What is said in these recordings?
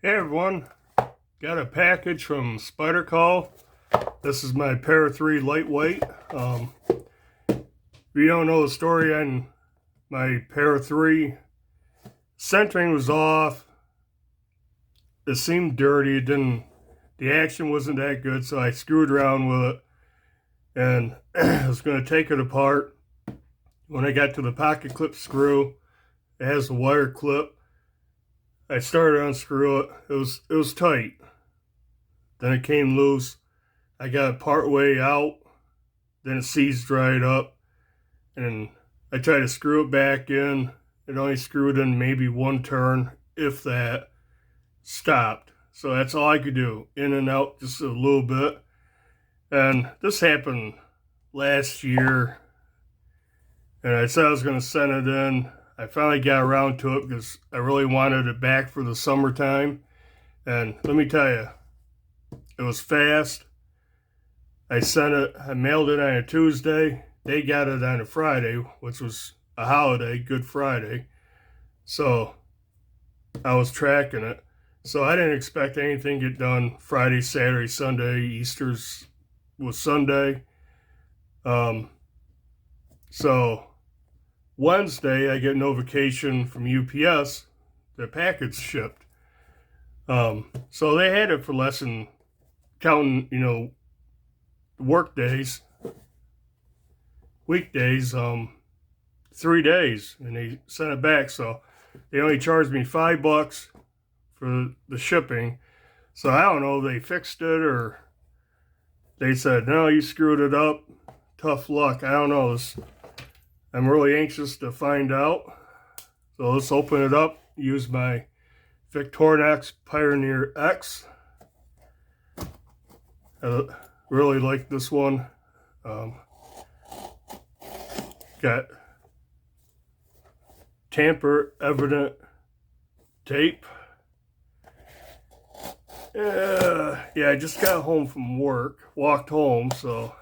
Hey everyone, got a package from Spyderco. This is my Para 3 lightweight. If you don't know the story on my Para 3, centering was off. It seemed dirty. The action wasn't that good, so I screwed around with it and I was going to take it apart. When I got to the pocket clip screw, it has a wire clip. I started to unscrew it. It was tight. Then it came loose. I got it part way out. Then it seized dried up. And I tried to screw it back in. It only screwed in maybe one turn, if that. Stopped. So that's all I could do. In and out just a little bit. And this happened last year. And I said I was going to send it in. I finally got around to it because I really wanted it back for the summertime. And let me tell you, it was fast. I mailed it on a Tuesday. They got it on a Friday, which was a holiday, Good Friday. So I was tracking it. So I didn't expect anything to get done Friday, Saturday, Sunday. Easter's was Sunday. So Wednesday, I get notification from UPS the package shipped. So they had it for less than counting, work days, weekdays, 3 days, and they sent it back. So they only charged me $5 for the shipping. So I don't know if they fixed it or they said, no, you screwed it up. Tough luck. I don't know. I'm really anxious to find out. So let's open it up. Use my Victorinox Pioneer X. I really like this one. Got tamper evident tape. Yeah, I just got home from work, walked home, so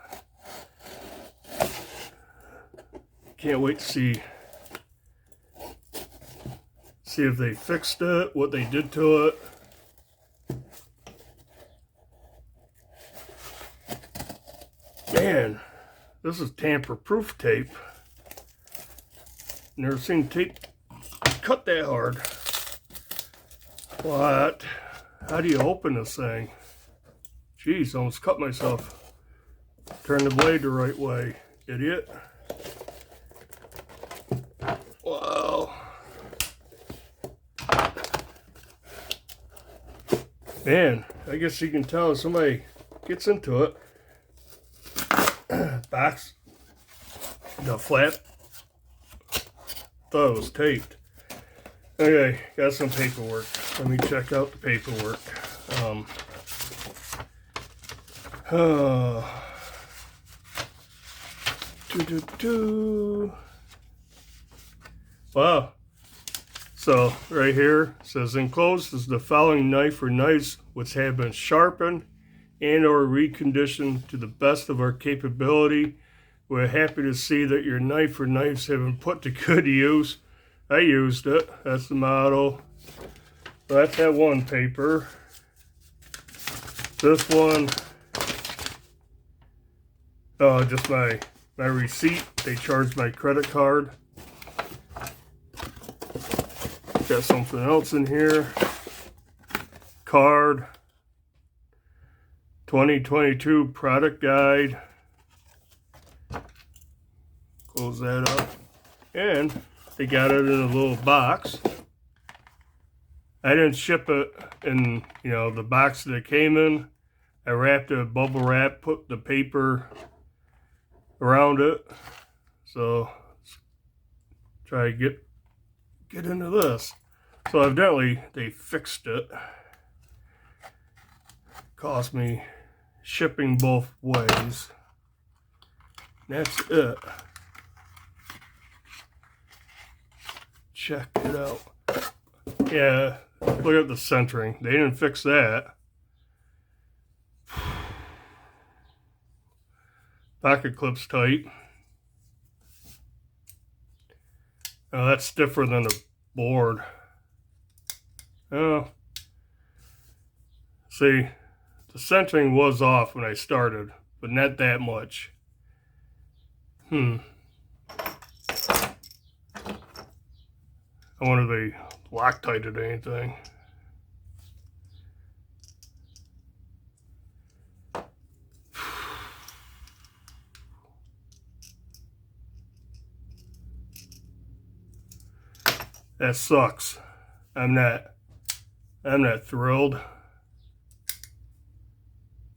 can't wait to see if they fixed it, what they did to it. Man, this is tamper-proof tape. Never seen tape cut that hard. What? How do you open this thing? Jeez, almost cut myself. Turn the blade the right way, idiot. Wow. Man, I guess you can tell if somebody gets into it. Box, the flap, thought it was taped. Okay, got some paperwork. Let me check out the paperwork. Wow. So right here it says enclosed is the following knife or knives which have been sharpened and or reconditioned to the best of our capability. We're happy to see that your knife or knives have been put to good use. I used it. That's the model. That's that one paper. This one, just my receipt. They charged my credit card. Got something else in here. Card. 2022 product guide. Close that up. And they got it in a little box. I didn't ship it in, the box that it came in. I wrapped it with bubble wrap, put the paper around it. So let's try to get into this. So evidently they fixed it. Cost me shipping both ways. That's it. Check it out. Yeah, look at the centering. They didn't fix that. Pocket clip's tight. That's stiffer than a board. Oh, See, the centering was off when I started, but not that much. I wonder if they Loctited anything. That sucks. I'm not thrilled.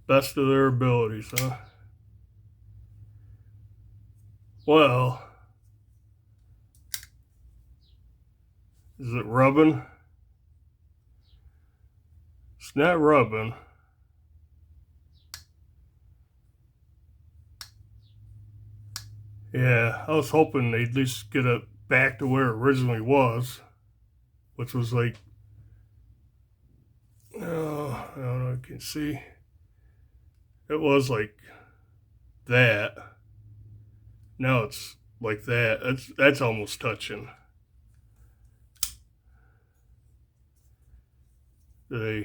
Best of their abilities, huh? Well, is it rubbing? It's not rubbing. Yeah, I was hoping they'd at least get it back to where it originally was, which was like, oh, I don't know, you can see. It was like that. Now it's like that. That's almost touching. I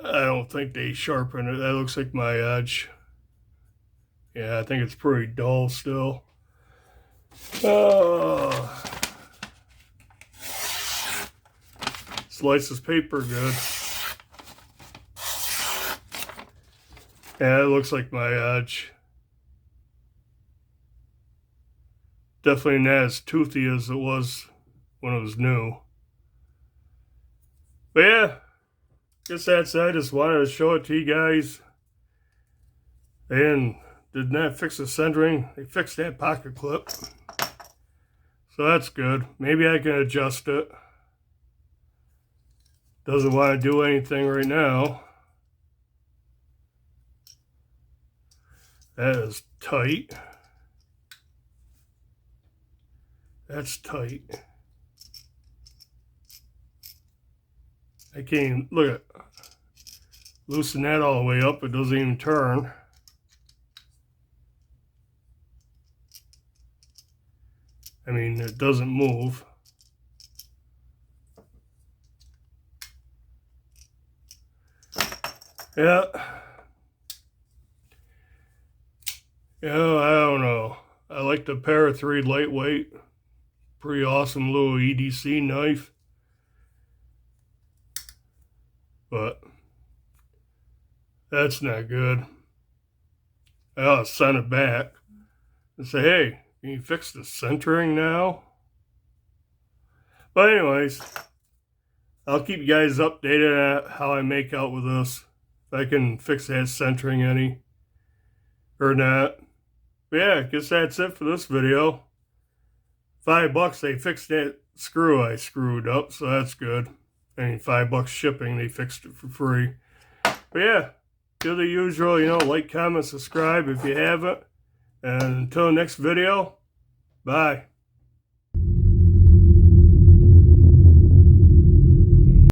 don't think they sharpen it. That looks like my edge. Yeah, I think it's pretty dull still. Oh. Slices paper good. Yeah, it looks like my edge. Definitely not as toothy as it was when it was new. But yeah, guess that's it. I just wanted to show it to you guys. And did not fix the centering. They fixed that pocket clip. So that's good. Maybe I can adjust it. Doesn't want to do anything right now. That is tight. That's tight. I can't even, look at, loosen that all the way up. It doesn't even turn. I mean, it doesn't move. Yeah. Yeah, I don't know. I like the Para 3 lightweight. Pretty awesome little EDC knife. But that's not good. I'll send it back and say, hey, can you fix the centering now? But anyways, I'll keep you guys updated on how I make out with this. If I can fix that centering any or not. But yeah, I guess that's it for this video. $5, they fixed that screw I screwed up, so that's good. I mean, $5 shipping, they fixed it for free. But yeah, do the usual, like, comment, subscribe if you haven't. And until next video, bye.